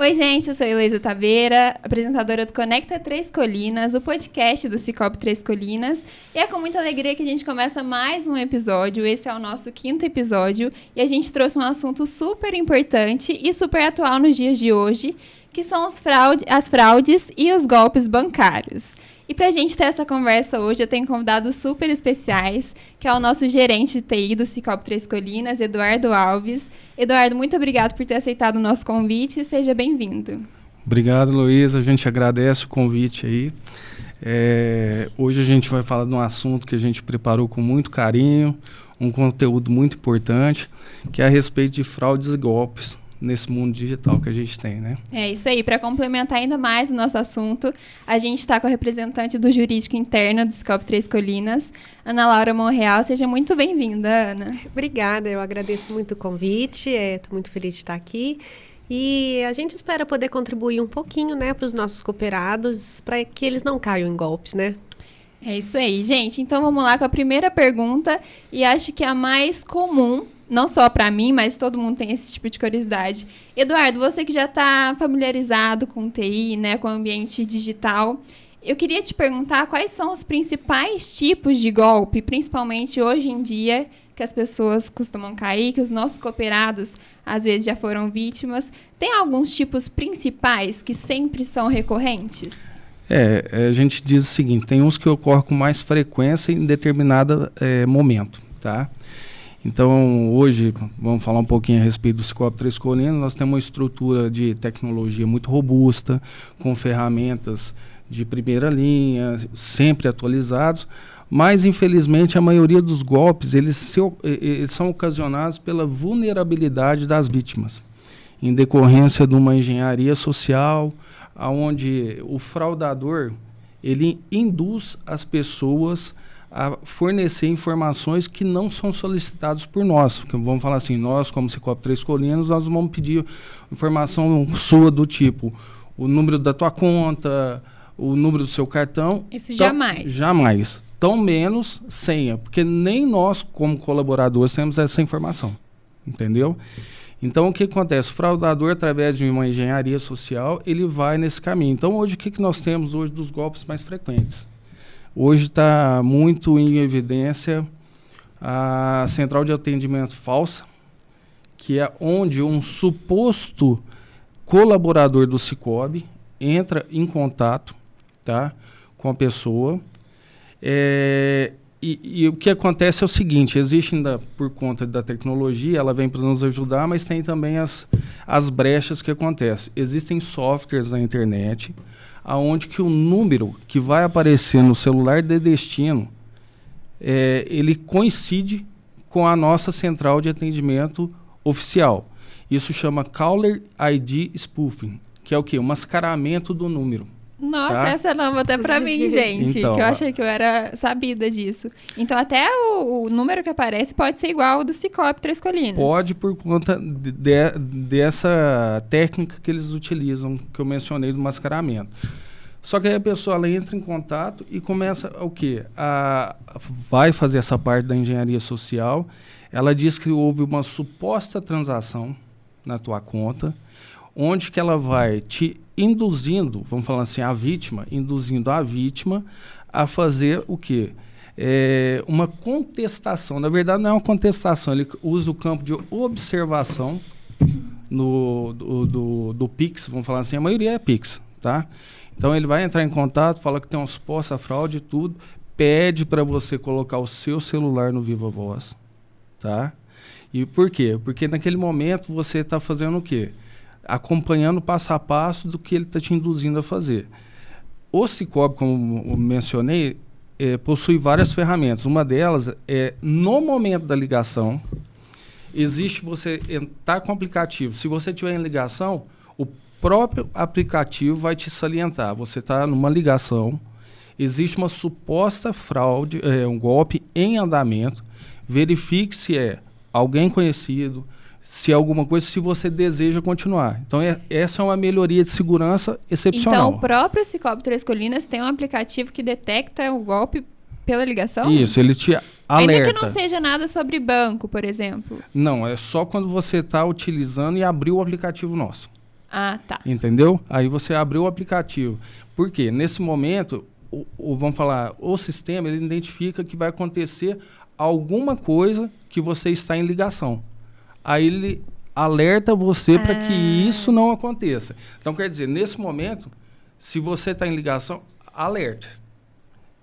Oi, gente, eu sou Heloísa Taveira, apresentadora do Conecta Três Colinas, o podcast do Cicobi Três Colinas. E é com muita alegria que a gente começa mais um episódio. Esse é o nosso 5º episódio e a gente trouxe um assunto super importante e super atual nos dias de hoje, que são as fraudes e os golpes bancários. E para a gente ter essa conversa hoje, eu tenho convidados super especiais, que é o nosso gerente de TI do Cicobi Três Colinas, Eduardo Alves. Eduardo, muito obrigado por ter aceitado o nosso convite e seja bem-vindo. Obrigado, Luísa. A gente agradece o convite aí. Hoje a gente vai falar de um assunto que a gente preparou com muito carinho, um conteúdo muito importante, que é a respeito de fraudes e golpes nesse mundo digital que a gente tem, né? É isso aí. Para complementar ainda mais o nosso assunto, a gente está com a representante do jurídico interno do Cicobi Três Colinas, Ana Laura Monreal. Seja muito bem-vinda, Ana. Obrigada, eu agradeço muito o convite, estou muito feliz de estar aqui. E a gente espera poder contribuir um pouquinho, né, para os nossos cooperados, para que eles não caiam em golpes, né? É isso aí, gente. Então vamos lá com a primeira pergunta, e acho que a mais comum, não só para mim, mas todo mundo tem esse tipo de curiosidade. Eduardo, você que já está familiarizado com TI, né, com o ambiente digital, eu queria te perguntar quais são os principais tipos de golpe, principalmente hoje em dia, que as pessoas costumam cair, que os nossos cooperados às vezes já foram vítimas. Tem alguns tipos principais que sempre são recorrentes? A gente diz o seguinte, tem uns que ocorrem com mais frequência em determinado momento, tá? Então, hoje, vamos falar um pouquinho a respeito do Cicobi Três Colinas. Nós temos uma estrutura de tecnologia muito robusta, com ferramentas de primeira linha, sempre atualizados, mas, infelizmente, a maioria dos golpes, eles são ocasionados pela vulnerabilidade das vítimas, em decorrência de uma engenharia social, onde o fraudador, ele induz as pessoas a fornecer informações que não são solicitadas por nós. Porque vamos falar assim, nós como Cicobi Três Colinas, nós vamos pedir informação sua do tipo, o número da tua conta, o número do seu cartão. Isso jamais. Jamais. Tão menos senha, porque nem nós como colaboradores temos essa informação. Entendeu? Então, o que acontece? O fraudador, através de uma engenharia social, ele vai nesse caminho. Então, hoje, o que nós temos hoje dos golpes mais frequentes? Hoje está muito em evidência a central de atendimento falsa, que é onde um suposto colaborador do Cicobi entra em contato, tá, com a pessoa. E o que acontece é o seguinte, existe ainda, por conta da tecnologia, ela vem para nos ajudar, mas tem também as brechas que acontecem. Existem softwares na internet, aonde que o número que vai aparecer no celular de destino, ele coincide com a nossa central de atendimento oficial. Isso chama Caller ID Spoofing, que é o quê? O mascaramento do número. Nossa, tá? Essa é nova até pra mim, gente, então, que eu achei que eu era sabida disso. Então, até o número que aparece pode ser igual ao do Cicobi Três Colinas. Pode, por conta dessa técnica que eles utilizam, que eu mencionei do mascaramento. Só que aí a pessoa ela entra em contato e começa o quê? Vai fazer essa parte da engenharia social. Ela diz que houve uma suposta transação na tua conta, onde que ela vai te induzindo, vamos falar assim, induzindo a vítima a fazer o quê? Uma contestação. Na verdade, não é uma contestação, ele usa o campo de observação do Pix, vamos falar assim, a maioria é Pix, tá? Então, ele vai entrar em contato, fala que tem uma suposta fraude e tudo, pede para você colocar o seu celular no Viva Voz, tá? E por quê? Porque naquele momento você está fazendo o quê? Acompanhando passo a passo do que ele está te induzindo a fazer. O Cicobi, como eu mencionei, possui várias ferramentas. Uma delas é, no momento da ligação, existe você entrar com o aplicativo. Se você tiver em ligação, o próprio aplicativo vai te salientar. Você está numa ligação, existe uma suposta fraude, um golpe em andamento, verifique se é alguém conhecido, se é alguma coisa, se você deseja continuar. Então, essa é uma melhoria de segurança excepcional. Então, o próprio Cicobi Três Colinas tem um aplicativo que detecta o golpe pela ligação? Isso, ele te alerta. Ainda que não seja nada sobre banco, por exemplo? Não, é só quando você está utilizando e abriu o aplicativo nosso. Ah, tá. Entendeu? Aí você abriu o aplicativo. Por quê? Nesse momento, vamos falar, o sistema ele identifica que vai acontecer alguma coisa que você está em ligação. Aí ele alerta você para que isso não aconteça. Então, quer dizer, nesse momento, se você está em ligação, alerta.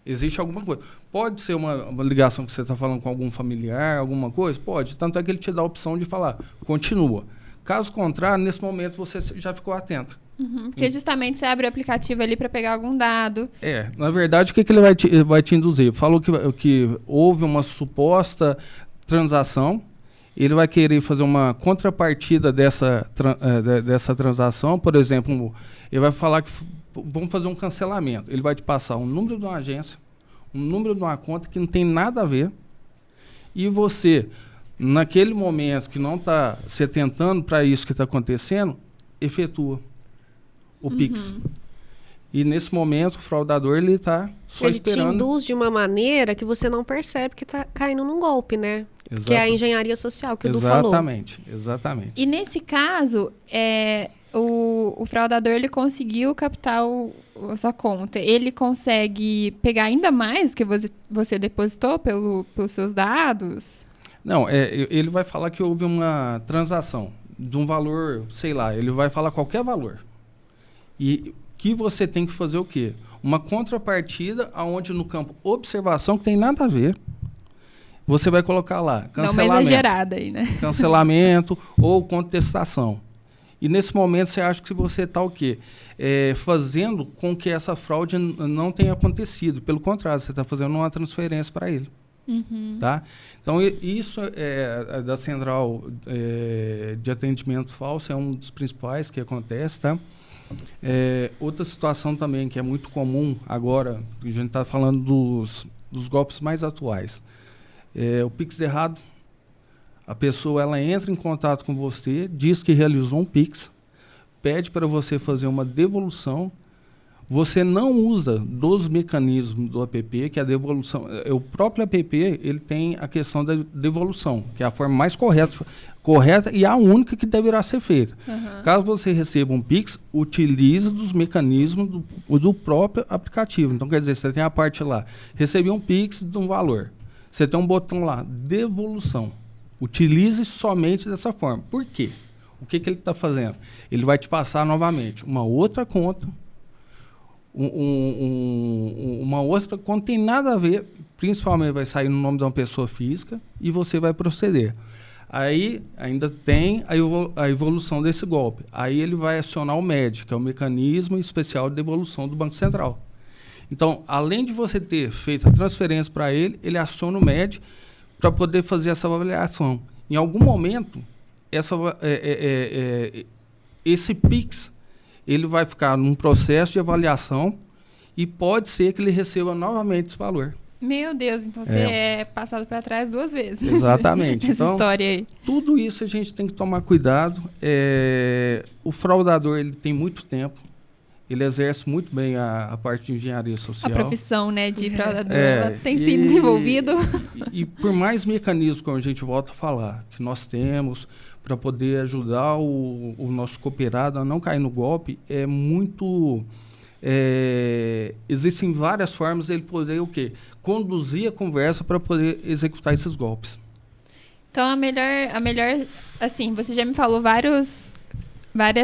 Existe alguma coisa. Pode ser uma ligação que você está falando com algum familiar, alguma coisa? Pode. Tanto é que ele te dá a opção de falar, continua. Caso contrário, nesse momento você já ficou atento. Porque justamente você abre o aplicativo ali para pegar algum dado. Na verdade, o que ele vai te induzir? Falou que houve uma suposta transação, ele vai querer fazer uma contrapartida dessa transação, por exemplo, ele vai falar que vamos fazer um cancelamento. Ele vai te passar um número de uma agência, um número de uma conta que não tem nada a ver, e você, naquele momento que não está se atentando para isso que está acontecendo, efetua o Pix. E nesse momento, o fraudador ele está só esperando. Ele te induz de uma maneira que você não percebe que está caindo num golpe, né? Exato. Que é a engenharia social que o Du falou. Exatamente. E nesse caso, o fraudador ele conseguiu captar a sua conta. Ele consegue pegar ainda mais do que você depositou pelos seus dados? Não, ele vai falar que houve uma transação de um valor, sei lá, ele vai falar qualquer valor. E que você tem que fazer o quê? Uma contrapartida onde no campo observação, que tem nada a ver, você vai colocar lá cancelamento. Dá uma exagerada aí, né? Cancelamento ou contestação. E nesse momento você acha que você está o quê? Fazendo com que essa fraude não tenha acontecido. Pelo contrário, você está fazendo uma transferência para ele. Tá? Então, isso da central de atendimento falso é um dos principais que acontece, tá? Outra situação também que é muito comum agora, a gente está falando dos golpes mais atuais. O Pix errado. A pessoa ela entra em contato com você, diz que realizou um Pix, pede para você fazer uma devolução. Você não usa dos mecanismos do app, que é a devolução. O próprio app ele tem a questão da devolução, que é a forma mais correta e a única que deverá ser feita. Caso você receba um Pix, utilize dos mecanismos do próprio aplicativo. Então, quer dizer, você tem a parte lá, recebi um Pix de um valor. Você tem um botão lá, devolução. Utilize somente dessa forma. Por quê? O que ele está fazendo? Ele vai te passar novamente uma outra conta, uma outra conta tem nada a ver, principalmente vai sair no nome de uma pessoa física e você vai proceder. Aí ainda tem a evolução desse golpe. Aí ele vai acionar o MED, que é o Mecanismo Especial de Devolução do Banco Central. Então, além de você ter feito a transferência para ele, ele aciona o MED para poder fazer essa avaliação. Em algum momento, esse Pix ele vai ficar num processo de avaliação e pode ser que ele receba novamente esse valor. Meu Deus, então você é passado para trás 2 vezes. Exatamente. Essa então, história aí. Tudo isso a gente tem que tomar cuidado. O fraudador ele tem muito tempo. Ele exerce muito bem a parte de engenharia social. A profissão, né, de fraudador, ela tem se desenvolvido. E por mais mecanismos, como a gente volta a falar, que nós temos para poder ajudar o nosso cooperado a não cair no golpe, é muito... existem várias formas de ele poder o quê? Conduzir a conversa para poder executar esses golpes. Então, a melhor, assim, você já me falou várias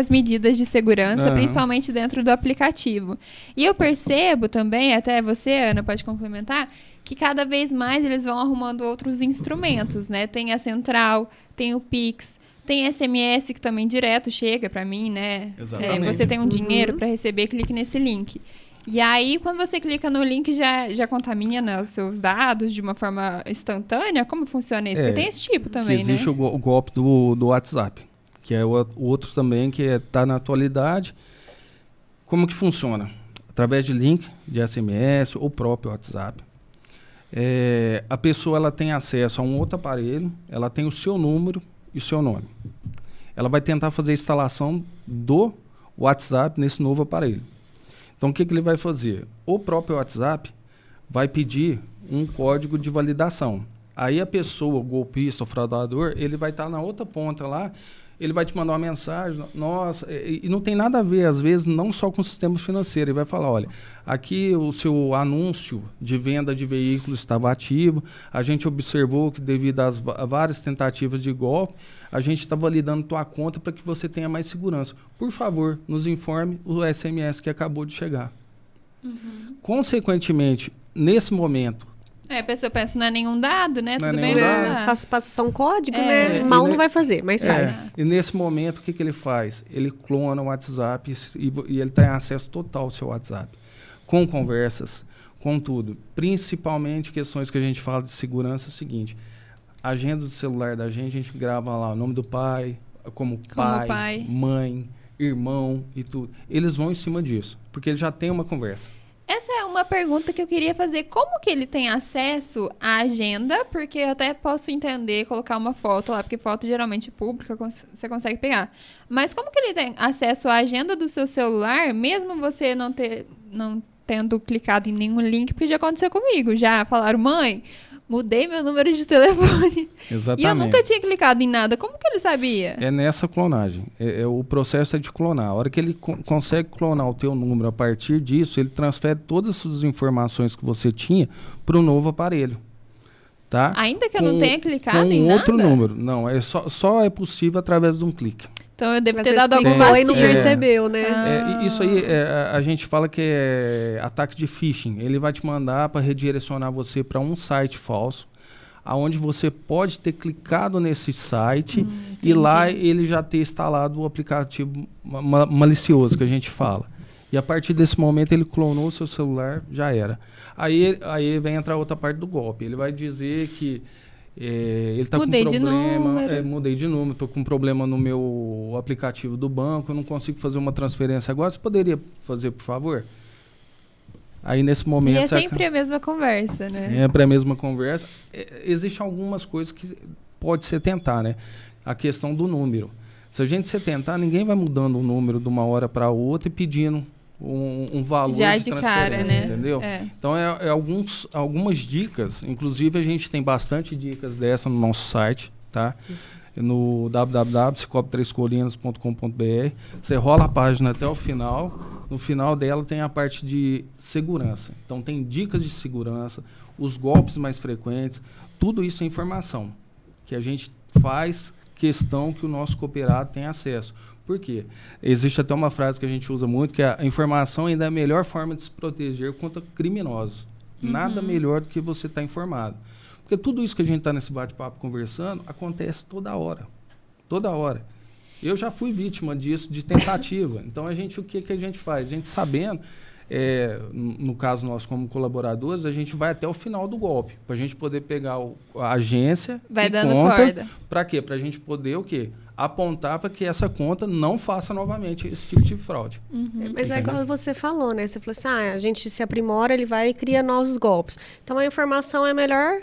medidas de segurança, principalmente dentro do aplicativo. E eu percebo também, até você, Ana, pode complementar, que cada vez mais eles vão arrumando outros instrumentos, né? Tem a central, tem o Pix, tem SMS que também direto chega para mim, né? Exatamente. Você tem um dinheiro para receber, clique nesse link. E aí, quando você clica no link, já contamina os seus dados de uma forma instantânea? Como funciona isso? Porque tem esse tipo também, existe, né? o golpe do WhatsApp, que é o outro também que está na atualidade. Como que funciona? Através de link de SMS ou próprio WhatsApp. A pessoa ela tem acesso a um outro aparelho, ela tem o seu número e o seu nome. Ela vai tentar fazer a instalação do WhatsApp nesse novo aparelho. Então, o que ele vai fazer? O próprio WhatsApp vai pedir um código de validação. Aí a pessoa, o golpista, o fraudador, ele vai estar na outra ponta lá, Ele vai te mandar uma mensagem, nossa, e não tem nada a ver, às vezes, não só com o sistema financeiro. Ele vai falar, olha, aqui o seu anúncio de venda de veículos estava ativo, a gente observou que devido às várias tentativas de golpe, a gente está validando tua conta para que você tenha mais segurança. Por favor, nos informe o SMS que acabou de chegar. Consequentemente, nesse momento, a pessoa pensa, não é nenhum dado, né? Não é Tudo bem, nenhum vamos dado. lá. Passa só um código, né? Mal não vai fazer, mas faz. E nesse momento, o que ele faz? Ele clona o WhatsApp e ele tem acesso total ao seu WhatsApp. Com conversas, com tudo. Principalmente questões que a gente fala de segurança, é o seguinte. A agenda do celular da gente, a gente grava lá o nome do pai, como pai, mãe, irmão e tudo. Eles vão em cima disso, porque ele já tem uma conversa. Essa é uma pergunta que eu queria fazer. Como que ele tem acesso à agenda? Porque eu até posso entender, colocar uma foto lá, porque foto geralmente pública você consegue pegar. Mas como que ele tem acesso à agenda do seu celular, mesmo você não tendo clicado em nenhum link? Porque já aconteceu comigo. Já falaram, mãe, mudei meu número de telefone. Exatamente. E eu nunca tinha clicado em nada. Como que ele sabia? É nessa clonagem. O processo é de clonar. A hora que ele consegue clonar o teu número, a partir disso, ele transfere todas as suas informações que você tinha para o novo aparelho. Tá? Ainda que eu não tenha clicado em nada? Com outro número. Não, só é possível através de um clique. Então eu devo Às ter vezes dado algum clicou vacilo. e não percebeu, né? Isso aí, a gente fala que é ataque de phishing. Ele vai te mandar para redirecionar você para um site falso, aonde você pode ter clicado nesse site e lá ele já ter instalado o aplicativo malicioso que a gente fala. E a partir desse momento ele clonou o seu celular, já era. Aí vem entrar outra parte do golpe. Ele vai dizer que ele está com problema, mudei de número, estou com problema no meu aplicativo do banco, eu não consigo fazer uma transferência agora, você poderia fazer, por favor? Aí nesse momento... E é sempre a mesma conversa, né? Sempre a mesma conversa. Existem algumas coisas que pode ser tentar, né? A questão do número. Se a gente se tentar, ninguém vai mudando o número de uma hora para outra e pedindo um valor já de transferência, cara, né? entendeu? Então, algumas dicas, inclusive a gente tem bastante dicas dessa no nosso site, tá? No www.cicop3colinas.com.br. Você rola a página até o final, no final dela tem a parte de segurança. Então, tem dicas de segurança, os golpes mais frequentes, tudo isso é informação que a gente faz questão que o nosso cooperado tenha acesso. Por quê? Existe até uma frase que a gente usa muito, que a informação ainda é a melhor forma de se proteger contra criminosos. Nada melhor do que você estar informado. Porque tudo isso que a gente está nesse bate-papo conversando, acontece toda hora. Toda hora. Eu já fui vítima disso, de tentativa. Então, o que a gente faz? A gente sabendo, no caso nosso como colaboradores, a gente vai até o final do golpe, para a gente poder pegar a agência vai e dando conta. Corda. Para quê? Para a gente poder o quê? Apontar para que essa conta não faça novamente esse tipo de fraude. Mas é igual você falou, né? Você falou assim, a gente se aprimora, ele vai e cria novos golpes. Então, a informação é a melhor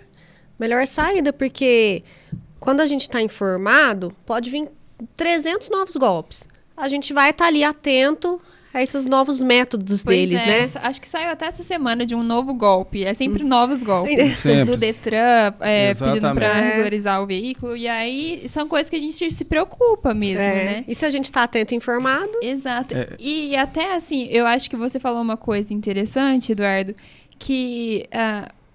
saída, porque quando a gente está informado, pode vir 300 novos golpes. A gente vai estar ali atento a esses novos métodos deles, né? Acho que saiu até essa semana de um novo golpe. É sempre novos golpes. Sempre. Do Detran, pedindo para regularizar o veículo. E aí, são coisas que a gente se preocupa mesmo, né? E se a gente está atento e informado? Exato. E até assim, eu acho que você falou uma coisa interessante, Eduardo, que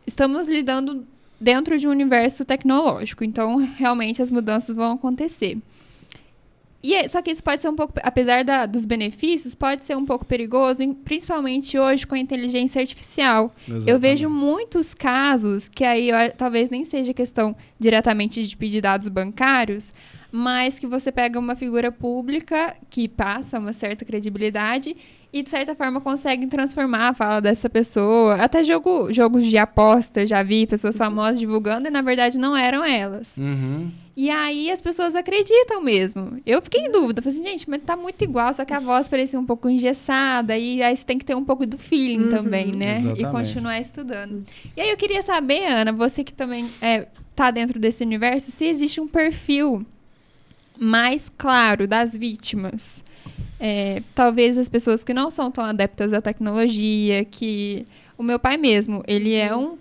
estamos lidando dentro de um universo tecnológico. Então, realmente, as mudanças vão acontecer. Só que isso pode ser um pouco, apesar dos benefícios, pode ser um pouco perigoso, principalmente hoje com a inteligência artificial. Exatamente. Eu vejo muitos casos que aí talvez nem seja questão diretamente de pedir dados bancários, mas que você pega uma figura pública que passa uma certa credibilidade e, de certa forma, conseguem transformar a fala dessa pessoa. Até jogos de aposta, já vi pessoas famosas divulgando e, na verdade, não eram elas. E aí as pessoas acreditam mesmo. Eu fiquei em dúvida. Falei assim, gente, mas tá muito igual, só que a voz parecia um pouco engessada. E aí você tem que ter um pouco do feeling também, né? Exatamente. E continuar estudando. E aí eu queria saber, Ana, você que também tá dentro desse universo, se existe um perfil mais claro das vítimas. Talvez as pessoas que não são tão adeptas à tecnologia, que... O meu pai mesmo, ele é um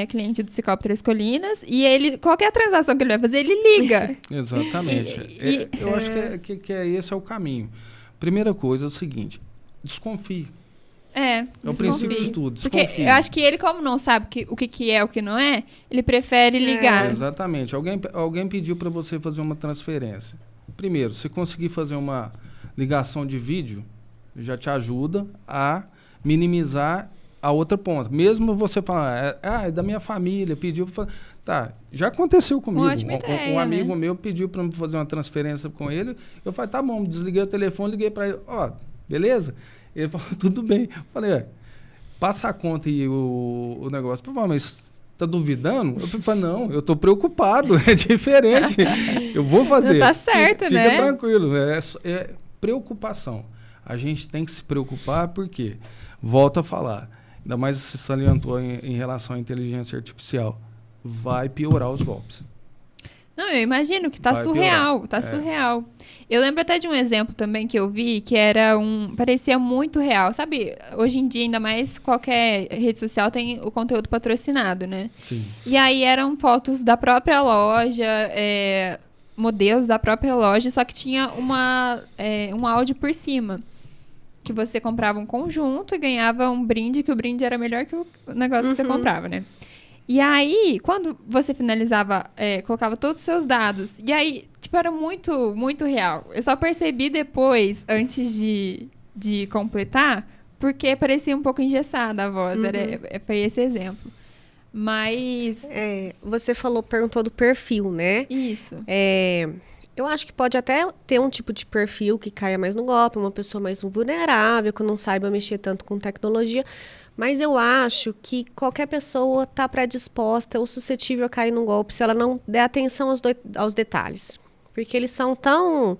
cliente do Cicobi Três Colinas, e ele, qualquer transação que ele vai fazer, ele liga. Exatamente. Eu acho que esse é o caminho. Primeira coisa é o seguinte, desconfie. É o princípio de tudo, desconfie. Porque eu acho que ele, como não sabe o que é o que não é, ele prefere ligar. Exatamente. Alguém pediu para você fazer uma transferência. Primeiro, se conseguir fazer uma ligação de vídeo, já te ajuda a minimizar a outra ponta. Mesmo você falar, é da minha família, pediu para... Tá, já aconteceu comigo. Um amigo meu pediu para fazer uma transferência com ele. Eu falei, tá bom, desliguei o telefone, liguei para ele, beleza? Ele falou, tudo bem. Eu falei, passa a conta e o negócio. Mas tá duvidando? Eu falei, não, eu tô preocupado, é diferente. Eu vou fazer. Não tá certo, né? Fica tranquilo, é preocupação. A gente tem que se preocupar porque, volto a falar, ainda mais se salientou em relação à inteligência artificial, vai piorar os golpes. Não, eu imagino que tá surreal, surreal. Eu lembro até de um exemplo também que eu vi, que parecia muito real. Sabe, hoje em dia, ainda mais qualquer rede social tem o conteúdo patrocinado, né? Sim. E aí eram fotos da própria loja, modelos da própria loja, só que tinha um áudio por cima. Que você comprava um conjunto e ganhava um brinde, que o brinde era melhor que o negócio que você comprava, né? E aí, quando você finalizava, colocava todos os seus dados, e aí, era muito, muito real. Eu só percebi depois, antes de completar, porque parecia um pouco engessada a voz. Foi esse exemplo. Mas... você perguntou do perfil, né? Isso. Eu acho que pode até ter um tipo de perfil que caia mais no golpe, uma pessoa mais vulnerável, que não saiba mexer tanto com tecnologia. Mas eu acho que qualquer pessoa está predisposta ou suscetível a cair no golpe se ela não der atenção aos detalhes. Porque eles são tão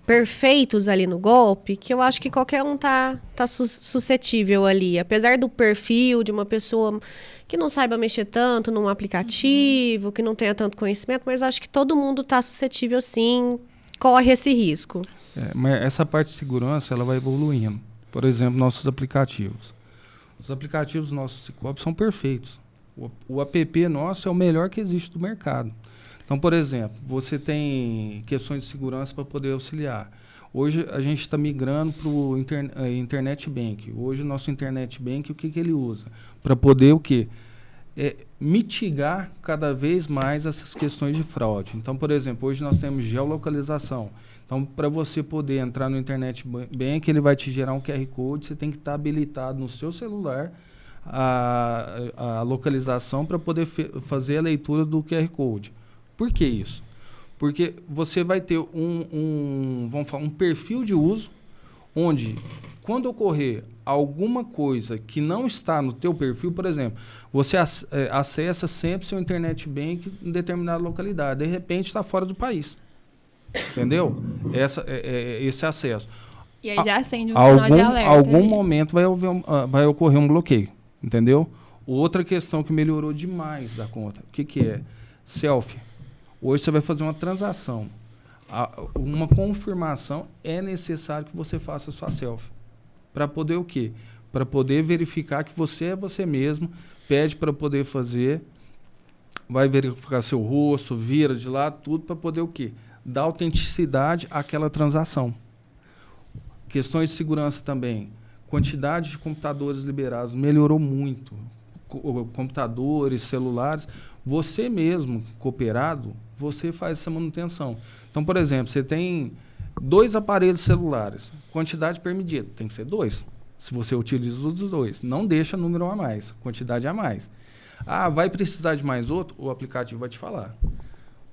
perfeitos ali no golpe que eu acho que qualquer um tá suscetível ali. Apesar do perfil de uma pessoa que não saiba mexer tanto num aplicativo, que não tenha tanto conhecimento, mas acho que todo mundo está suscetível, sim, corre esse risco. Mas essa parte de segurança, ela vai evoluindo. Por exemplo, nossos aplicativos. Os aplicativos nossos Cicobi são perfeitos. O app nosso é o melhor que existe do mercado. Então, por exemplo, você tem questões de segurança para poder auxiliar. Hoje a gente está migrando para o Internet Bank. Hoje o nosso Internet Bank, o que ele usa? Para poder o quê? Mitigar cada vez mais essas questões de fraude. Então, por exemplo, hoje nós temos geolocalização. Então, para você poder entrar no Internet Bank, ele vai te gerar um QR Code, você tem que estar habilitado no seu celular a localização para poder fazer a leitura do QR Code. Por que isso? Porque você vai ter um perfil de uso, onde, quando ocorrer alguma coisa que não está no teu perfil, por exemplo, você acessa sempre seu Internet Bank em determinada localidade, de repente está fora do país. Entendeu? Esse acesso. E aí já acende um sinal de alerta. Algum momento vai ocorrer um bloqueio, entendeu? Outra questão que melhorou demais da conta, o que é? Selfie. Hoje você vai fazer uma transação. Uma confirmação, é necessário que você faça a sua selfie. Para poder o quê? Para poder verificar que você é você mesmo, pede para poder fazer, vai verificar seu rosto, vira de lado, tudo para poder o quê? Dar autenticidade àquela transação. Questões de segurança também. Quantidade de computadores liberados melhorou muito. Computadores, celulares. Você mesmo, cooperado, você faz essa manutenção. Então, por exemplo, você tem 2 aparelhos celulares. Quantidade permitida, tem que ser 2. Se você utiliza os 2. Não deixa número a mais, quantidade a mais. Vai precisar de mais outro? O aplicativo vai te falar.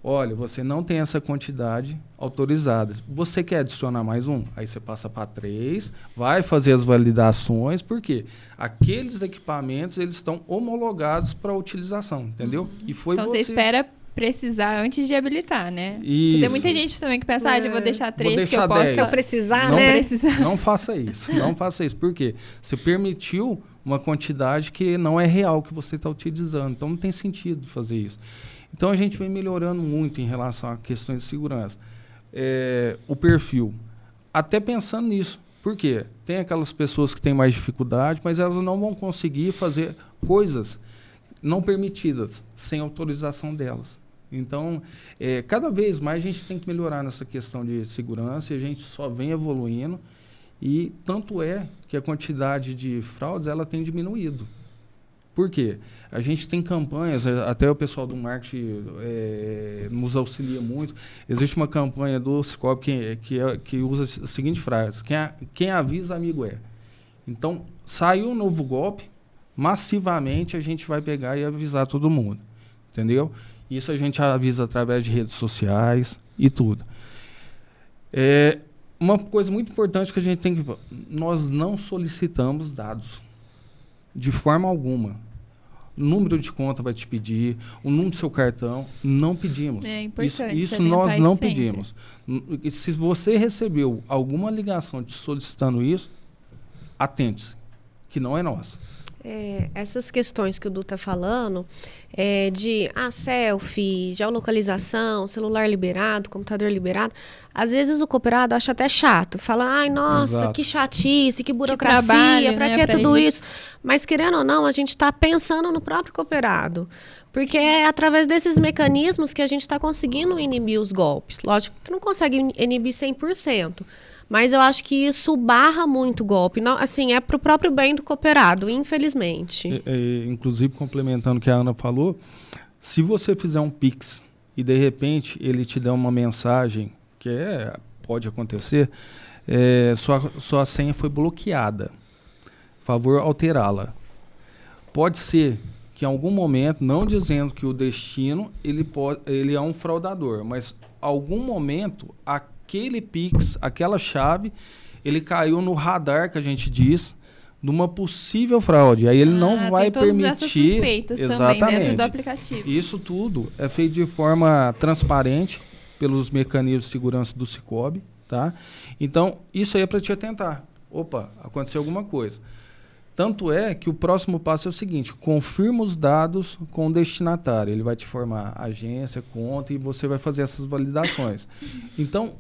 Olha, você não tem essa quantidade autorizada. Você quer adicionar mais um? Aí você passa para 3, vai fazer as validações, porque aqueles equipamentos eles estão homologados para utilização, entendeu? E foi então você espera precisar antes de habilitar, né? Isso. Tem muita gente também que pensa, eu vou deixar 3 que eu posso... 10. Se eu precisar, não, né? Não faça isso, não faça isso. Por quê? Você permitiu uma quantidade que não é real que você está utilizando. Então não tem sentido fazer isso. Então, a gente vem melhorando muito em relação a questões de segurança. O perfil. Até pensando nisso. Por quê? Tem aquelas pessoas que têm mais dificuldade, mas elas não vão conseguir fazer coisas não permitidas, sem autorização delas. Então, cada vez mais a gente tem que melhorar nessa questão de segurança e a gente só vem evoluindo. E tanto é que a quantidade de fraudes ela tem diminuído. Por quê? A gente tem campanhas, até o pessoal do marketing nos auxilia muito. Existe uma campanha do Cicobi que usa a seguinte frase: quem avisa, amigo é. Então, saiu um novo golpe, massivamente a gente vai pegar e avisar todo mundo. Entendeu? Isso a gente avisa através de redes sociais e tudo. Uma coisa muito importante que a gente tem que... Nós não solicitamos dados. De forma alguma. O número de conta vai te pedir, o número do seu cartão, não pedimos. É importante. Isso nós não pedimos. E se você recebeu alguma ligação te solicitando isso, atente-se, que não é nossa. Essas questões que o Du está falando, de selfie, geolocalização, celular liberado, computador liberado, às vezes o cooperado acha até chato. Fala, ai, nossa, Exato. Que chatice, que burocracia, para que tudo isso? Mas, querendo ou não, a gente está pensando no próprio cooperado. Porque é através desses mecanismos que a gente está conseguindo inibir os golpes. Lógico que não consegue inibir 100%. Mas eu acho que isso barra muito o golpe. Não, assim, é para o próprio bem do cooperado, infelizmente. Inclusive, complementando o que a Ana falou, se você fizer um Pix e, de repente, ele te der uma mensagem, pode acontecer, sua senha foi bloqueada. Favor alterá-la. Pode ser que, em algum momento, não dizendo que o destino ele é um fraudador, mas, em algum momento, aquele Pix, aquela chave, ele caiu no radar, que a gente diz, de uma possível fraude. Aí ele não vai tem todas permitir... essas suspeitas exatamente, também dentro do aplicativo. Isso tudo é feito de forma transparente pelos mecanismos de segurança do Cicobi, tá? Então, isso aí é para te atentar. Opa, aconteceu alguma coisa. Tanto é que o próximo passo é o seguinte: confirma os dados com o destinatário. Ele vai te formar agência, conta, e você vai fazer essas validações. Então,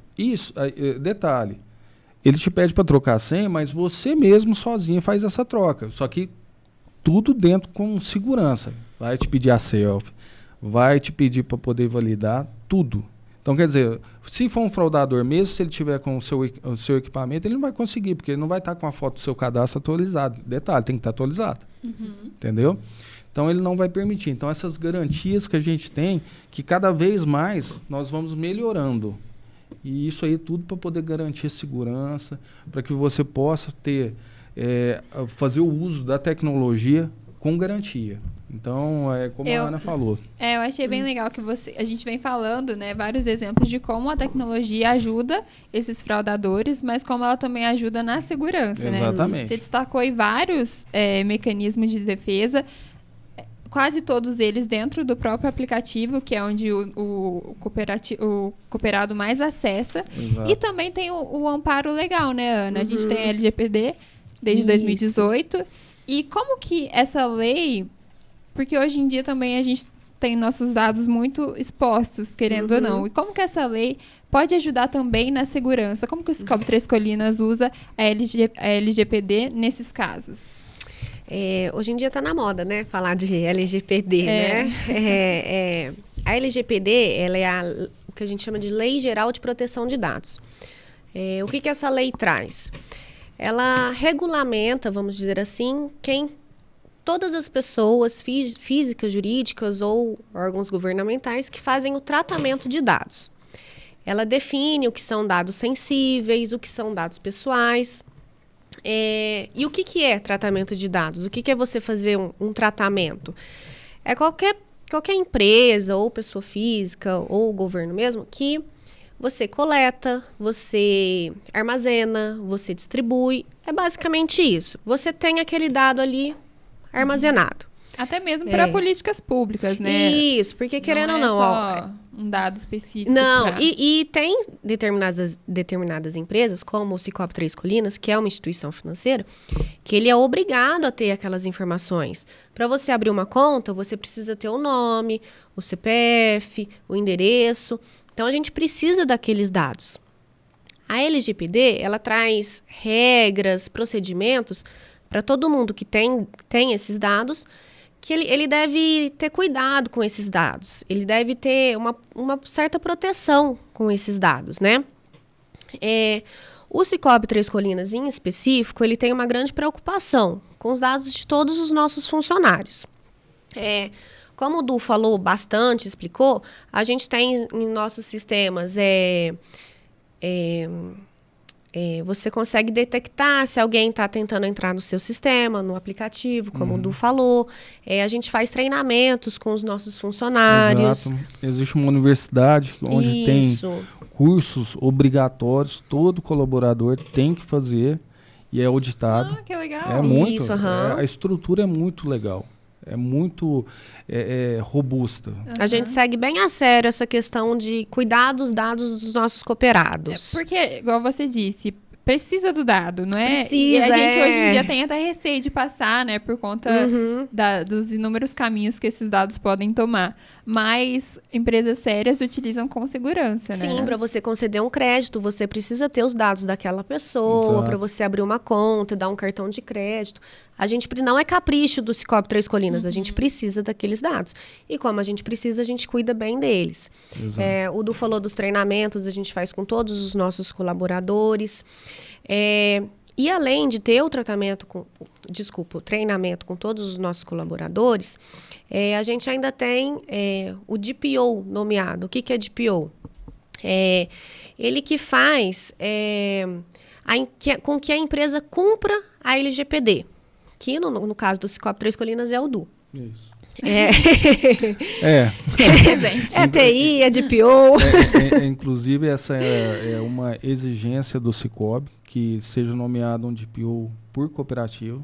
detalhe, ele te pede para trocar a senha, mas você mesmo sozinho faz essa troca. Só que tudo dentro com segurança. Vai te pedir a selfie, vai te pedir para poder validar tudo. Então, quer dizer, se for um fraudador, mesmo se ele tiver com o seu equipamento, ele não vai conseguir, porque ele não vai estar com a foto do seu cadastro atualizado. Detalhe, tem que estar atualizado. Entendeu? Então, ele não vai permitir. Então, essas garantias que a gente tem, que cada vez mais nós vamos melhorando. E isso aí tudo para poder garantir segurança, para que você possa fazer o uso da tecnologia com garantia. Então, como a Ana falou. Eu achei bem legal que a gente vem falando, né, vários exemplos de como a tecnologia ajuda esses fraudadores, mas como ela também ajuda na segurança. Exatamente. Né? Você destacou aí vários mecanismos de defesa, quase todos eles dentro do próprio aplicativo, que é onde o cooperado mais acessa. Exato. E também tem o amparo legal, né, Ana? A gente tem a LGPD desde 2018. E como que essa lei... Porque hoje em dia também a gente tem nossos dados muito expostos, querendo ou não. E como que essa lei pode ajudar também na segurança? Como que o Cicobi Três Colinas usa a LGPD nesses casos? Hoje em dia está na moda, né? Falar de LGPD, né? A LGPD, ela é o que a gente chama de Lei Geral de Proteção de Dados. O que essa lei traz? Ela regulamenta, vamos dizer assim, todas as pessoas físicas, jurídicas ou órgãos governamentais que fazem o tratamento de dados. Ela define o que são dados sensíveis, o que são dados pessoais. E o que é tratamento de dados? O que é você fazer um tratamento? É qualquer empresa ou pessoa física ou governo mesmo que você coleta, você armazena, você distribui. É basicamente isso. Você tem aquele dado ali armazenado. Até mesmo para políticas públicas, né? Isso, porque querendo ou não... Só um dado específico. Não, e tem determinadas empresas, como o Cicobi Três Colinas, que é uma instituição financeira, que ele é obrigado a ter aquelas informações. Para você abrir uma conta, você precisa ter o nome, o CPF, o endereço. Então, a gente precisa daqueles dados. A LGPD, ela traz regras, procedimentos para todo mundo que tem esses dados, que ele deve ter cuidado com esses dados. Ele deve ter uma certa proteção com esses dados, né? O Cicobi Três Colinas, em específico, ele tem uma grande preocupação com os dados de todos os nossos funcionários. Como o Du falou bastante, explicou, a gente tem em nossos sistemas você consegue detectar se alguém está tentando entrar no seu sistema, no aplicativo, como o Du falou. A gente faz treinamentos com os nossos funcionários. Exato. Existe uma universidade onde tem cursos obrigatórios, todo colaborador tem que fazer e é auditado. Que legal. É muito, Isso, a estrutura é muito legal. É muito robusta. A gente segue bem a sério essa questão de cuidar dos dados dos nossos cooperados. Porque, igual você disse, precisa do dado, não é? Precisa, e a gente hoje em dia tem até receio de passar, né? Por conta dos inúmeros caminhos que esses dados podem tomar. Mas empresas sérias utilizam com segurança, né? Sim, para você conceder um crédito, você precisa ter os dados daquela pessoa, para você abrir uma conta, dar um cartão de crédito. A gente não é capricho do Cicobi Três Colinas, a gente precisa daqueles dados. E como a gente precisa, a gente cuida bem deles. O Du falou dos treinamentos, a gente faz com todos os nossos colaboradores. E além de ter o treinamento com todos os nossos colaboradores, a gente ainda tem o DPO nomeado. O que é DPO? Ele que faz com que a empresa cumpra a LGPD, que no caso do Cicobi Três Colinas é o Du. Isso. Presente. É TI, é DPO. Inclusive, essa é uma exigência do Cicobi, que seja nomeado um DPO por cooperativa.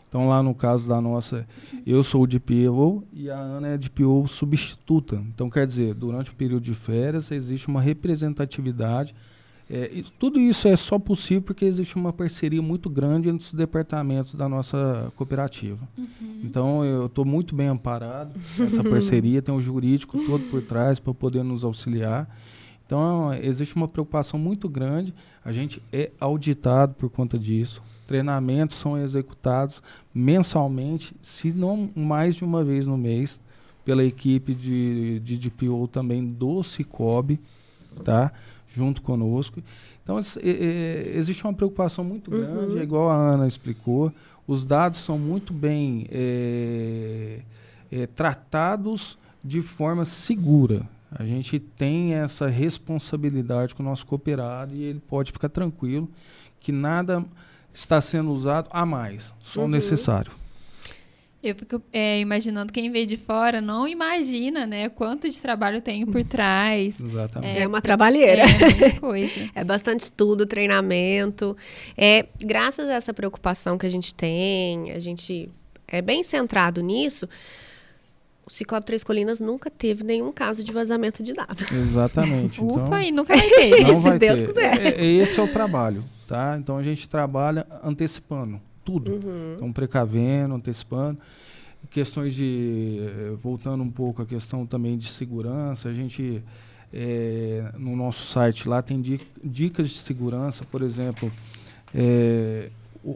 Então, lá no caso da nossa, eu sou o DPO e a Ana é DPO substituta. Então, quer dizer, durante o período de férias, existe uma representatividade. E tudo isso é só possível porque existe uma parceria muito grande entre os departamentos da nossa cooperativa. Então, eu estou muito bem amparado nessa parceria, tem o jurídico todo por trás para poder nos auxiliar. Então, existe uma preocupação muito grande, a gente é auditado por conta disso, treinamentos são executados mensalmente, se não mais de uma vez no mês, pela equipe de DPO também do Cicobi, tá? Junto conosco. Então, existe uma preocupação muito grande, igual a Ana explicou, os dados são muito bem tratados de forma segura. A gente tem essa responsabilidade com o nosso cooperado e ele pode ficar tranquilo que nada está sendo usado a mais, só o necessário. Eu fico imaginando quem vê de fora não imagina, né, quanto de trabalho tem por trás. Exatamente. É uma trabalheira. Muita coisa. É bastante estudo, treinamento. Graças a essa preocupação que a gente é bem centrado nisso. O Cicobi Três Colinas nunca teve nenhum caso de vazamento de dados. Exatamente. Ufa, e nunca vai ter. Não Se vai Deus ter. quiser. Esse é o trabalho, tá? Então a gente trabalha antecipando tudo. Então precavendo, antecipando. Questões voltando um pouco à questão também de segurança, a gente no nosso site lá tem dicas de segurança, por exemplo,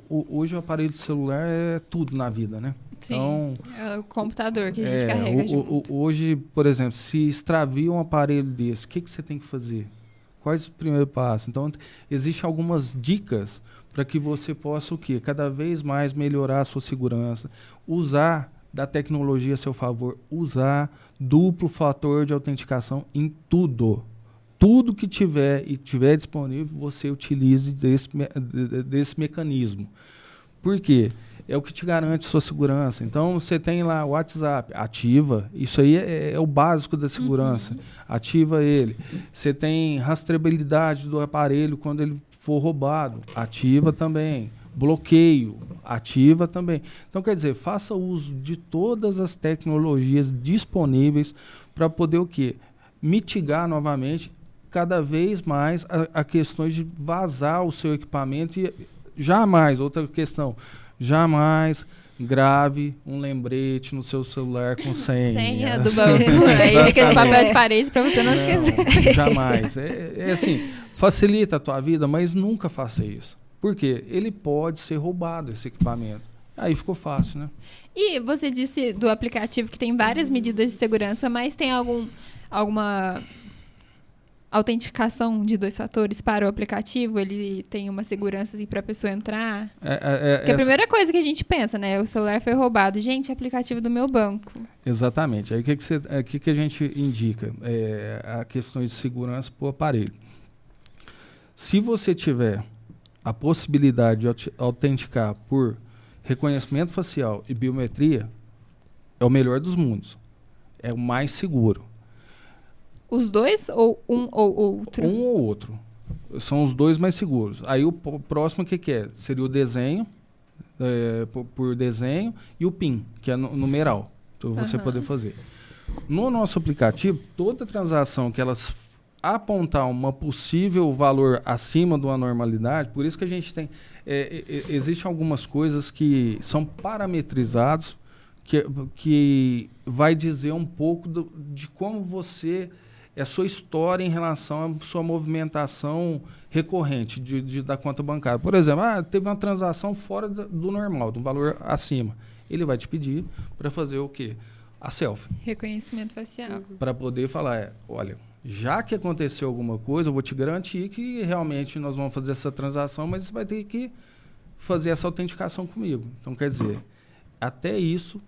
hoje o aparelho celular é tudo na vida, né? Sim, então, é o computador que a gente carrega junto. Hoje, por exemplo, se extravia um aparelho desse, o que você tem que fazer? Quais os primeiros passos? Então, existem algumas dicas para que você possa cada vez mais melhorar a sua segurança, usar da tecnologia a seu favor, usar duplo fator de autenticação em tudo. Tudo que tiver disponível, você utilize desse mecanismo. Por quê? É o que te garante sua segurança. Então, você tem lá o WhatsApp, ativa. Isso aí é o básico da segurança. Ativa ele. Você tem rastreabilidade do aparelho quando ele for roubado. Ativa também. Bloqueio. Ativa também. Então, quer dizer, faça uso de todas as tecnologias disponíveis para poder mitigar novamente cada vez mais a questões de vazar o seu equipamento e jamais, outra questão, jamais grave um lembrete no seu celular com senha. Senha do banco. Aí fica de papel de parede para você não esquecer. Jamais. É assim, facilita a tua vida, mas nunca faça isso. Por quê? Ele pode ser roubado, esse equipamento. Aí ficou fácil, né? E você disse do aplicativo que tem várias medidas de segurança, mas tem alguma autenticação de 2 fatores para o aplicativo? Ele tem uma segurança assim, para a pessoa entrar? Porque a primeira coisa que a gente pensa, né? O celular foi roubado. Gente, aplicativo do meu banco. Exatamente. Aí o que a gente indica? A questão de segurança para o aparelho. Se você tiver a possibilidade de autenticar por reconhecimento facial e biometria, é o melhor dos mundos. É o mais seguro. Os dois ou um ou outro? Um ou outro. São os dois mais seguros. Aí o próximo, o que é? Seria o desenho, por desenho, e o PIN, que é numeral, para você poder fazer. No nosso aplicativo, toda transação que elas apontar um possível valor acima de uma normalidade, por isso que a gente tem... existem algumas coisas que são parametrizadas, que vai dizer um pouco de como você... É a sua história em relação à sua movimentação recorrente da conta bancária. Por exemplo, teve uma transação fora do normal, de um valor acima. Ele vai te pedir para fazer o quê? A selfie. Reconhecimento facial. Para poder falar, olha, já que aconteceu alguma coisa, eu vou te garantir que realmente nós vamos fazer essa transação, mas você vai ter que fazer essa autenticação comigo. Então, quer dizer, até isso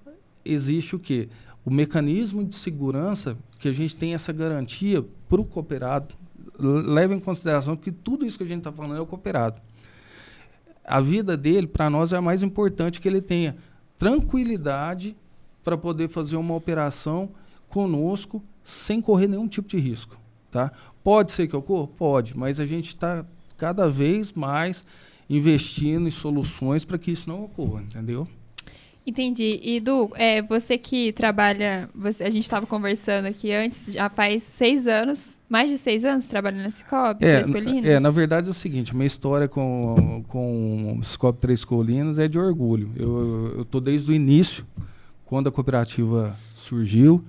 existe o quê? O mecanismo de segurança que a gente tem essa garantia para o cooperado, leva em consideração que tudo isso que a gente está falando é o cooperado. A vida dele, para nós, é a mais importante, que ele tenha tranquilidade para poder fazer uma operação conosco sem correr nenhum tipo de risco. Tá? Pode ser que ocorra? Pode, mas a gente está cada vez mais investindo em soluções para que isso não ocorra, entendeu? Entendi. E, Du, você que trabalha... a gente estava conversando aqui antes, já faz 6 anos, mais de 6 anos trabalhando na Cicobi, Três Colinas? Na verdade é o seguinte, minha história com o Cicobi Três Colinas é de orgulho. Eu estou desde o início, quando a cooperativa surgiu.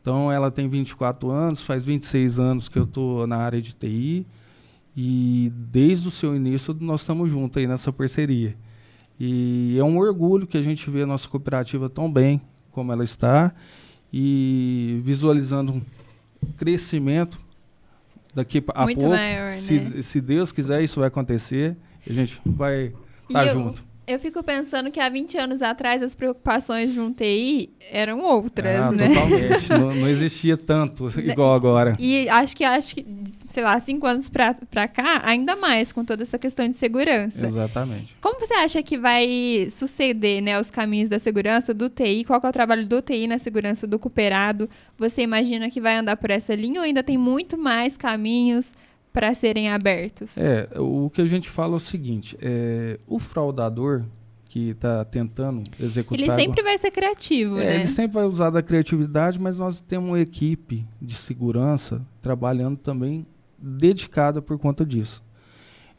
Então, ela tem 24 anos, faz 26 anos que eu estou na área de TI. E desde o seu início, nós estamos juntos aí nessa parceria. E é um orgulho que a gente vê a nossa cooperativa tão bem como ela está e visualizando um crescimento daqui a muito pouco. Maior, né? Se Deus quiser, isso vai acontecer e a gente vai estar junto. Eu fico pensando que há 20 anos atrás as preocupações de um TI eram outras, né? Totalmente. não existia tanto igual agora. E acho que, sei lá, 5 anos pra cá, ainda mais com toda essa questão de segurança. Exatamente. Como você acha que vai suceder, né, os caminhos da segurança do TI? Qual que é o trabalho do TI na segurança do cooperado? Você imagina que vai andar por essa linha ou ainda tem muito mais caminhos para serem abertos? O que a gente fala é o seguinte, o fraudador que está tentando executar... Ele sempre vai ser criativo, né? Ele sempre vai usar da criatividade, mas nós temos uma equipe de segurança trabalhando também dedicada por conta disso.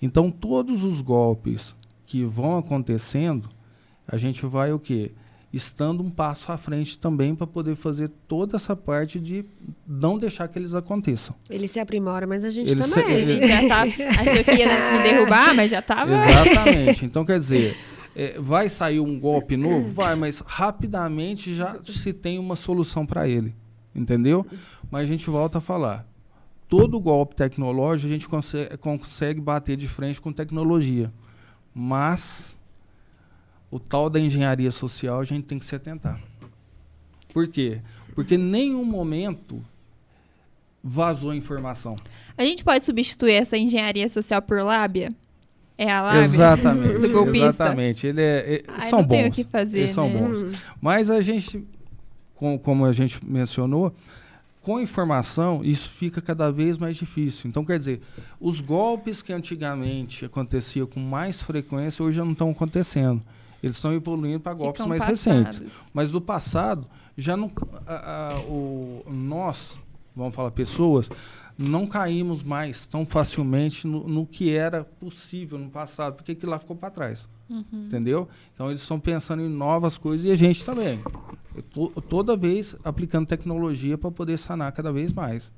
Então, todos os golpes que vão acontecendo, a gente vai o quê? Estando um passo à frente também para poder fazer toda essa parte de não deixar que eles aconteçam. Ele se aprimora, mas a gente também. Ele já achou que ia me derrubar, mas já estava... Exatamente. Então, quer dizer, vai sair um golpe novo? Vai, mas rapidamente já se tem uma solução para ele. Entendeu? Mas a gente volta a falar. Todo golpe tecnológico a gente consegue bater de frente com tecnologia. Mas... o tal da engenharia social a gente tem que se atentar. Por quê? Porque em nenhum momento vazou informação. A gente pode substituir essa engenharia social por lábia? É a lábia? Exatamente. Do golpista? Exatamente. São não bons. tem o que fazer, eles são bons. Mas a gente, como a gente mencionou, com informação, isso fica cada vez mais difícil. Então, quer dizer, os golpes que antigamente aconteciam com mais frequência, hoje já não estão acontecendo. Eles estão evoluindo para golpes mais recentes. Mas do passado, já não, nós, vamos falar pessoas, não caímos mais tão facilmente no que era possível no passado, porque aquilo lá ficou para trás. Entendeu? Então, eles estão pensando em novas coisas e a gente também. Toda vez aplicando tecnologia para poder sanar cada vez mais.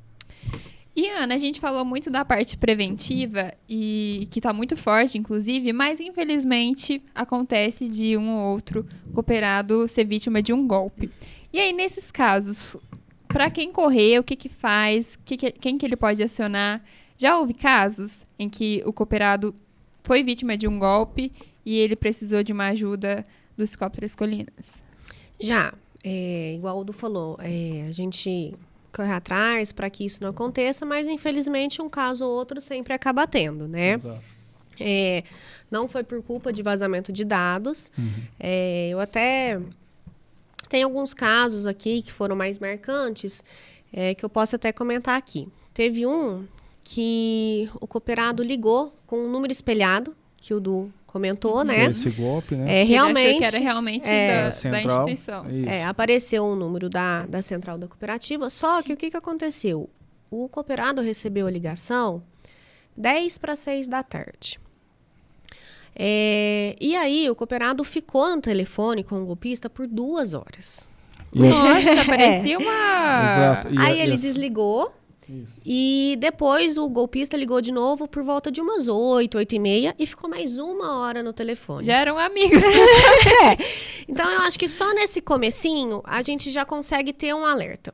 E, Ana, a gente falou muito da parte preventiva, e que está muito forte, inclusive, mas, infelizmente, acontece de um ou outro cooperado ser vítima de um golpe. E aí, nesses casos, para quem correr, o que faz, quem que ele pode acionar? Já houve casos em que o cooperado foi vítima de um golpe e ele precisou de uma ajuda do Cicobi Três Colinas? Já. Igual o Du falou, a gente corre atrás para que isso não aconteça, mas infelizmente um caso ou outro sempre acaba tendo, né? Exato. Não foi por culpa de vazamento de dados. Eu até tenho alguns casos aqui que foram mais marcantes, que eu posso até comentar aqui. Teve um que o cooperado ligou com um número espelhado, que o Du comentou, né? Esse golpe, né? Realmente. Ele achou que era realmente da central, instituição. isso. Apareceu o número da central da cooperativa, só que o que aconteceu? O cooperado recebeu a ligação 5:50 da tarde. E aí, o cooperado ficou no telefone com o golpista por 2 horas. Nossa, parecia uma... Exato. Aí ele desligou. Isso. E depois o golpista ligou de novo por volta de umas 8:30 e ficou mais 1 hora no telefone. Já eram amigos. Então eu acho que só nesse comecinho a gente já consegue ter um alerta.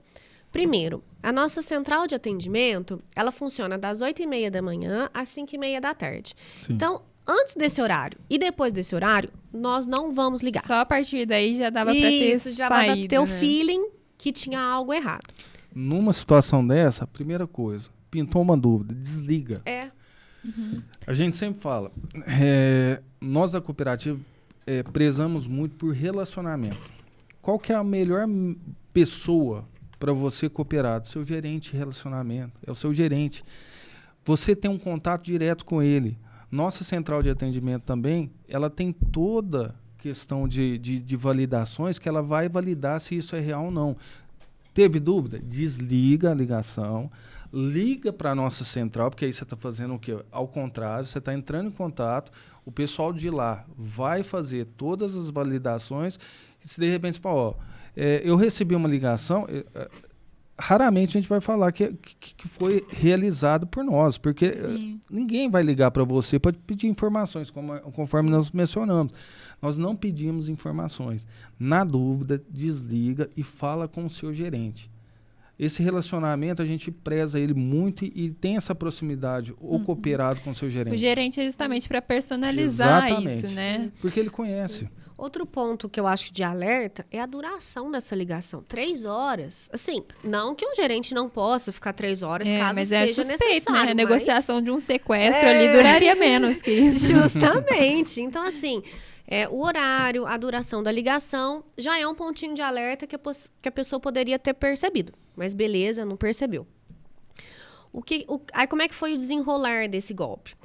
Primeiro, a nossa central de atendimento, ela funciona das 8:30 da manhã às 5:30 da tarde. Sim. Então, antes desse horário e depois desse horário, nós não vamos ligar. Só a partir daí já dava pra ter Isso, já vai saído, ter o né? feeling que tinha algo errado. Numa situação dessa, a primeira coisa, pintou uma dúvida, desliga. A gente sempre fala, nós da cooperativa prezamos muito por relacionamento. Qual que é a melhor pessoa para você cooperar? Seu gerente de relacionamento, é o seu gerente. Você tem um contato direto com ele. Nossa central de atendimento também, ela tem toda questão de validações que ela vai validar se isso é real ou não. Teve dúvida? Desliga a ligação, liga para a nossa central, porque aí você está fazendo o quê? Ao contrário, você está entrando em contato, o pessoal de lá vai fazer todas as validações, e se de repente você fala, eu recebi uma ligação, raramente a gente vai falar que foi realizado por nós, porque ninguém vai ligar para você para pedir informações, conforme nós mencionamos. Nós não pedimos informações. Na dúvida, desliga e fala com o seu gerente. Esse relacionamento, a gente preza ele muito e tem essa proximidade, o cooperado com o seu gerente. O gerente é justamente para personalizar Exatamente. isso, né? Porque ele conhece. Outro ponto que eu acho de alerta é a duração dessa ligação. 3 horas. Assim, não que o gerente não possa ficar 3 horas caso mas seja suspeito, necessário. né? A mas... negociação de um sequestro ali duraria menos que isso. Justamente. Então, assim, o horário, a duração da ligação já é um pontinho de alerta que a pessoa poderia ter percebido. Mas beleza, não percebeu. Aí como é que foi o desenrolar desse golpe?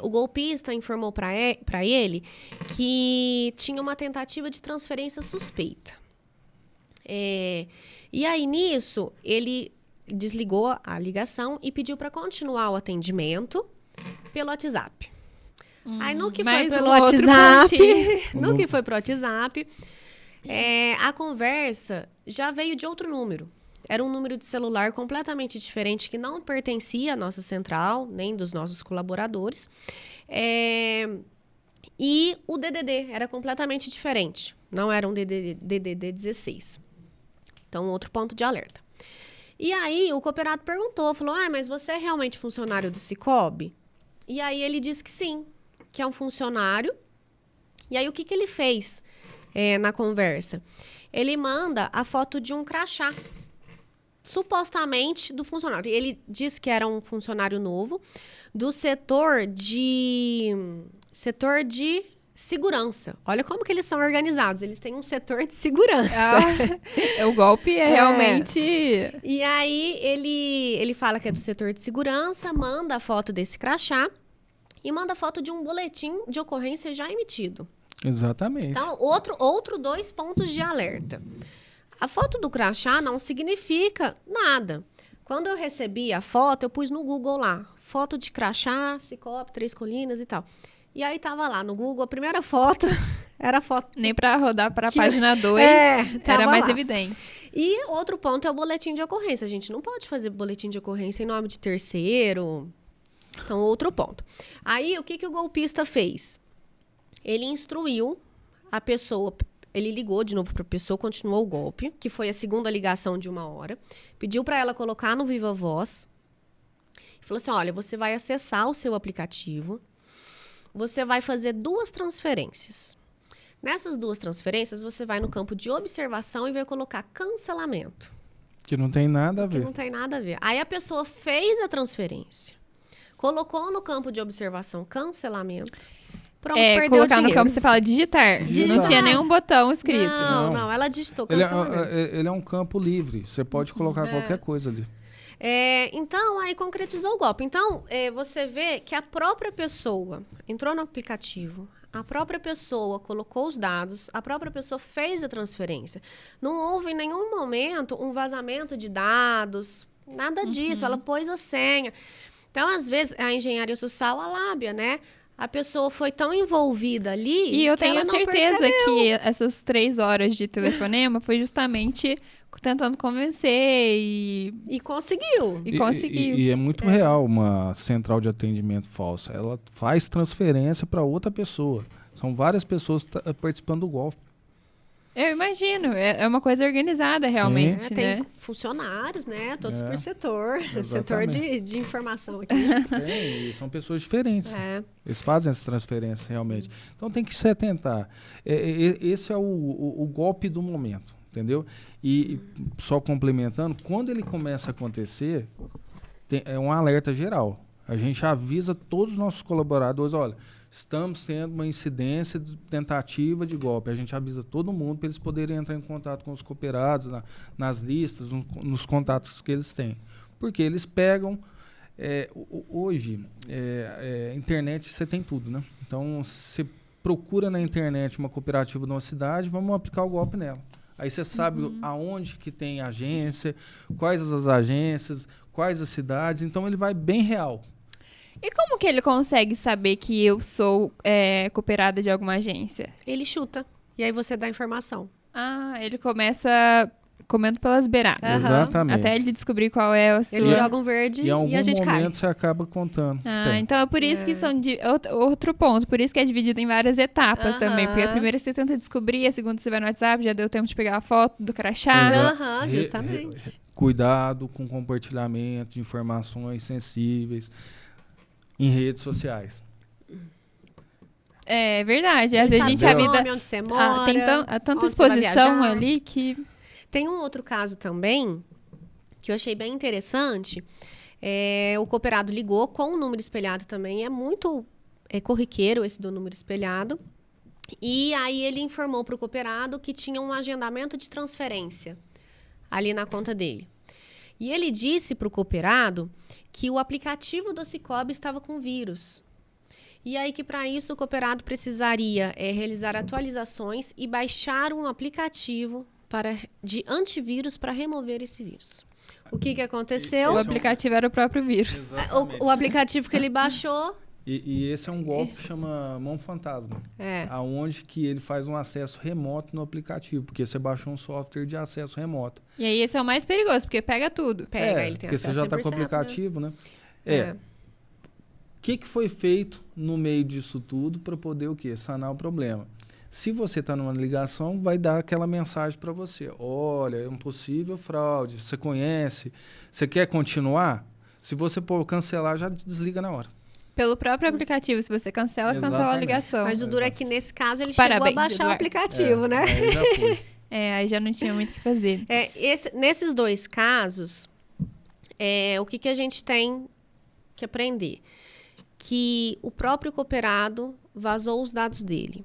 O golpista informou para ele que tinha uma tentativa de transferência suspeita. E aí, nisso, ele desligou a ligação e pediu para continuar o atendimento pelo WhatsApp. Aí, no que foi pelo WhatsApp, que foi pro WhatsApp, a conversa já veio de outro número. Era um número de celular completamente diferente, que não pertencia à nossa central, nem dos nossos colaboradores. E o DDD era completamente diferente. Não era um DDD 16. Então, outro ponto de alerta. E aí, o cooperado perguntou, falou, mas você é realmente funcionário do Cicobi? E aí, ele disse que sim, que é um funcionário. E aí, o que ele fez na conversa? Ele manda a foto de um crachá, supostamente do funcionário. Ele disse que era um funcionário novo do setor de segurança. Olha como que eles são organizados. Eles têm um setor de segurança. O golpe é realmente... E aí, ele fala que é do setor de segurança, manda a foto desse crachá e manda a foto de um boletim de ocorrência já emitido. Exatamente. Então, outro 2 pontos de alerta. A foto do crachá não significa nada. Quando eu recebi a foto, eu pus no Google lá. Foto de crachá, Cicobi, Três Colinas e tal. E aí tava lá no Google, a primeira foto Era foto. Nem pra rodar pra página 2 tava era mais lá. evidente. E outro ponto é o boletim de ocorrência. A gente não pode fazer boletim de ocorrência em nome de terceiro. Então, outro ponto. Aí, o que o golpista fez? Ele instruiu a pessoa, ele ligou de novo para a pessoa, continuou o golpe, que foi a segunda ligação de 1 hora, pediu para ela colocar no Viva Voz, falou assim, olha, você vai acessar o seu aplicativo, você vai fazer 2 transferências. Nessas 2 transferências, você vai no campo de observação e vai colocar cancelamento. Que não tem nada a ver. Que não tem nada a ver. Aí a pessoa fez a transferência, colocou no campo de observação cancelamento, pronto, perdeu colocar o dinheiro. no campo, você fala digitar. Não tinha nenhum botão escrito. Não, ela digitou cancelamento. Ele é um campo livre. Você pode colocar qualquer coisa ali. Então, aí concretizou o golpe. Então, você vê que a própria pessoa entrou no aplicativo, a própria pessoa colocou os dados, a própria pessoa fez a transferência. Não houve em nenhum momento um vazamento de dados, nada disso. Ela pôs a senha. Então, às vezes, a engenharia social, a lábia, né? A pessoa foi tão envolvida ali. E eu que ela tenho não certeza percebeu. que essas 3 horas de telefonema foi justamente tentando convencer e conseguiu. conseguiu. E é muito real uma central de atendimento falsa. Ela faz transferência para outra pessoa. São várias pessoas participando do golpe. Eu imagino, é uma coisa organizada realmente, Tem né? funcionários, né? Todos por setor. Exatamente. Setor de informação aqui. E são pessoas diferentes. É. Eles fazem essa transferência realmente. Então tem que se atentar. Esse é o golpe do momento, entendeu? E só complementando, quando ele começa a acontecer, é um alerta geral. A gente avisa todos os nossos colaboradores, olha, estamos tendo uma incidência de tentativa de golpe. A gente avisa todo mundo para eles poderem entrar em contato com os cooperados, nas listas, nos contatos que eles têm. Porque eles pegam... hoje, internet, você tem tudo, né? Então, você procura na internet uma cooperativa de uma cidade, vamos aplicar o golpe nela. Aí você sabe aonde que tem agência, quais as agências, quais as cidades. Então, ele vai bem real. E como que ele consegue saber que eu sou cooperada de alguma agência? Ele chuta. E aí você dá a informação. Ah, ele começa comendo pelas beiradas. Exatamente. Até ele descobrir qual é a sua... Ele joga um verde E em algum e a gente cai. momento você acaba contando. Então é por isso que são... Outro ponto, por isso que é dividido em várias etapas também. Porque a primeira você tenta descobrir, a segunda você vai no WhatsApp, já deu tempo de pegar a foto do crachá. Justamente. Cuidado com o compartilhamento de informações sensíveis em redes sociais. É verdade. Às vezes a gente nome, onde você mora, tem tanta onde você vai exposição viajar. ali que... Tem um outro caso também, que eu achei bem interessante. O cooperado ligou com o número espelhado também. É muito corriqueiro esse do número espelhado. E aí ele informou para o cooperado que tinha um agendamento de transferência ali na conta dele. E ele disse para o cooperado que o aplicativo do Sicoob estava com vírus. E aí que para isso o cooperado precisaria realizar atualizações e baixar um aplicativo de antivírus para remover esse vírus. O que aconteceu? O aplicativo era o próprio vírus. O aplicativo que ele baixou... E esse é um golpe que chama Mão Fantasma. Aonde que ele faz um acesso remoto no aplicativo, porque você baixou um software de acesso remoto. E aí esse é o mais perigoso, porque pega tudo. Ele tem acesso porque você já está com o 100%, aplicativo, né? O que foi feito no meio disso tudo para poder o quê? Sanar o problema. Se você está numa ligação, vai dar aquela mensagem para você. Olha, é um possível fraude, você conhece, você quer continuar? Se você pôr cancelar, já desliga na hora. Pelo próprio aplicativo, se você cancela a ligação. Mas o duro é que nesse caso ele Parabéns, chegou a baixar Eduardo. o aplicativo, né? Aí já foi. Aí já não tinha muito o que fazer. Nesses 2 casos, o que a gente tem que aprender? Que o próprio cooperado vazou os dados dele.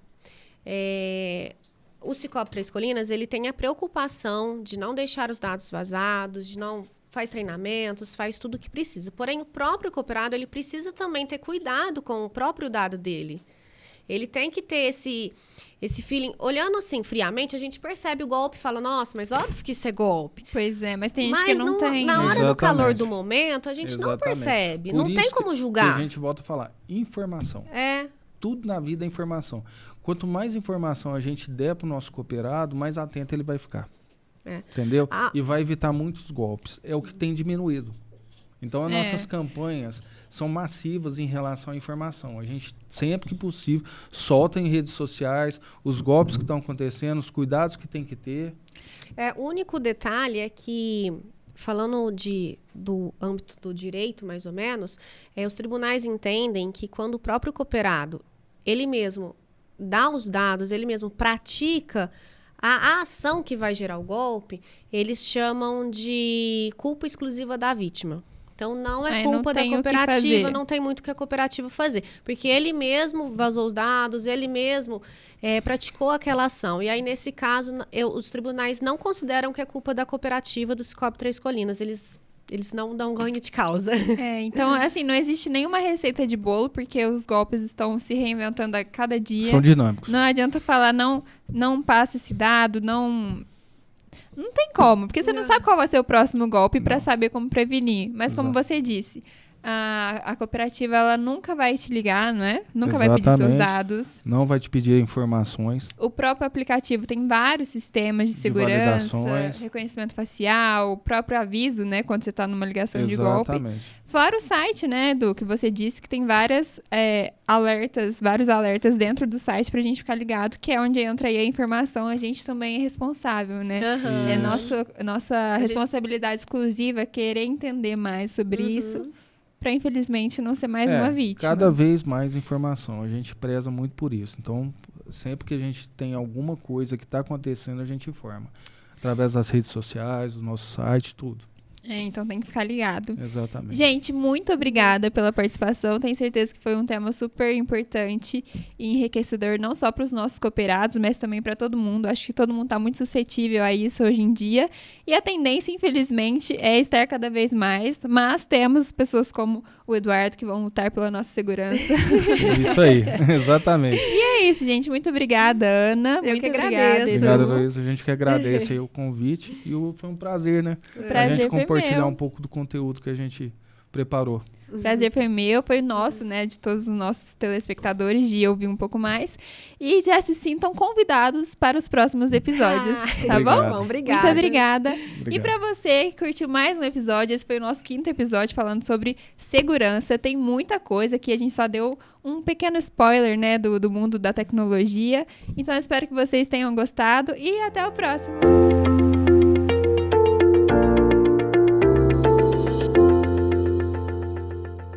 O Sicoob Três Colinas, ele tem a preocupação de não deixar os dados vazados, de não... faz treinamentos, faz tudo o que precisa. Porém, o próprio cooperado, ele precisa também ter cuidado com o próprio dado dele. Ele tem que ter esse feeling. Olhando assim, friamente, a gente percebe o golpe e fala, nossa, mas óbvio que isso é golpe. Pois é, mas tem gente que não tem. Na né? hora do calor do momento, a gente não percebe. Por não isso tem como julgar. que a gente volta a falar, informação. Tudo na vida é informação. Quanto mais informação a gente der para o nosso cooperado, mais atento ele vai ficar. É. Entendeu? E vai evitar muitos golpes. É o que tem diminuído. Então, as nossas campanhas são massivas em relação à informação. A gente, sempre que possível, solta em redes sociais os golpes que estão acontecendo, os cuidados que tem que ter. O único detalhe é que, falando do âmbito do direito, mais ou menos, os tribunais entendem que quando o próprio cooperado, ele mesmo dá os dados, ele mesmo pratica a ação que vai gerar o golpe, eles chamam de culpa exclusiva da vítima. Então, não é culpa da cooperativa, não tem muito o que a cooperativa fazer. Porque ele mesmo vazou os dados, ele mesmo praticou aquela ação. E aí, nesse caso, os tribunais não consideram que é culpa da cooperativa do Sicoob Três Colinas. Eles não dão ganho de causa. Então, assim, não existe nenhuma receita de bolo, porque os golpes estão se reinventando a cada dia. São dinâmicos. Não adianta falar, não passa esse dado, não tem como, porque você não sabe qual vai ser o próximo golpe para saber como prevenir. Mas como você disse, a cooperativa ela nunca vai te ligar, não é? Nunca vai pedir seus dados. Não vai te pedir informações. O próprio aplicativo tem vários sistemas de segurança, reconhecimento facial, o próprio aviso, né, quando você está numa ligação de golpe. Fora o site, né, do que você disse, que tem vários alertas dentro do site pra gente ficar ligado, que é onde entra aí a informação, a gente também é responsável, né? É nossa responsabilidade exclusiva querer entender mais sobre isso, pra infelizmente não ser mais uma vítima. Cada vez mais informação, a gente preza muito por isso. Então, sempre que a gente tem alguma coisa que está acontecendo, a gente informa. Através das redes sociais, do nosso site, tudo. Então tem que ficar ligado. Exatamente. Gente, muito obrigada pela participação. Tenho certeza que foi um tema super importante e enriquecedor, não só para os nossos cooperados, mas também para todo mundo. Acho que todo mundo está muito suscetível a isso hoje em dia. E a tendência, infelizmente, é estar cada vez mais. Mas temos pessoas como o Eduardo que vão lutar pela nossa segurança. Isso aí, exatamente. E é isso, gente. Muito obrigada, Ana. Eu muito que obrigada. Obrigado, Luiz. A gente que agradece aí o convite. E foi um prazer, né? Prazer a gente foi compartilhar meu. um pouco do conteúdo que a gente preparou. Prazer foi meu, foi nosso, né, de todos os nossos telespectadores, de ouvir um pouco mais. E já se sintam convidados para os próximos episódios, tá Obrigado. bom? Obrigada. Muito obrigada. Obrigado. E para você que curtiu mais um episódio, esse foi o nosso 5º episódio falando sobre segurança. Tem muita coisa que a gente só deu um pequeno spoiler, né, do mundo da tecnologia. Então eu espero que vocês tenham gostado e até o próximo.